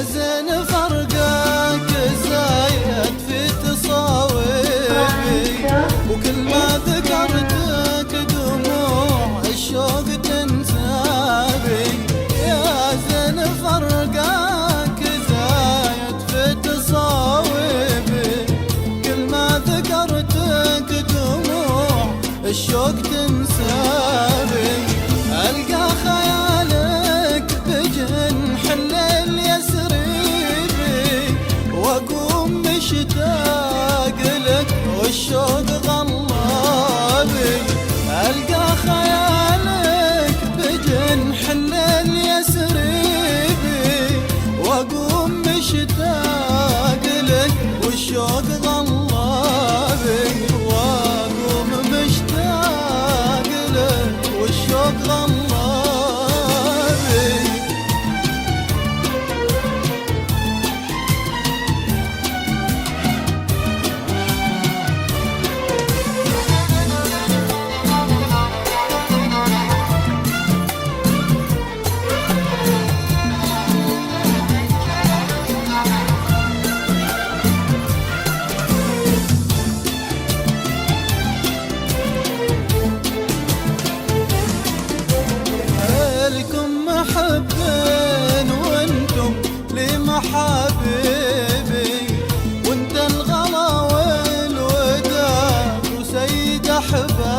زين فرقك زايد في تصاويري، وكل ما ذكرتك دموع الشوق تنسابي. يا زين فرقك زايد في تصاويري، كل ما ذكرتك دموع الشوق تنسابي. ألقى خيالك بجنح الليل يسريبي، وأقوم مشتاق لك والشوق غلابي. ألقى خيالك بجنح الليل يسريبي، وأقوم مشتاق لك والشوق غلابي. وأقوم مشتاق لك والشوق غلابي. محبين وانتم لي محابيبي، وانت الغلا والوداد وسيد احبابي.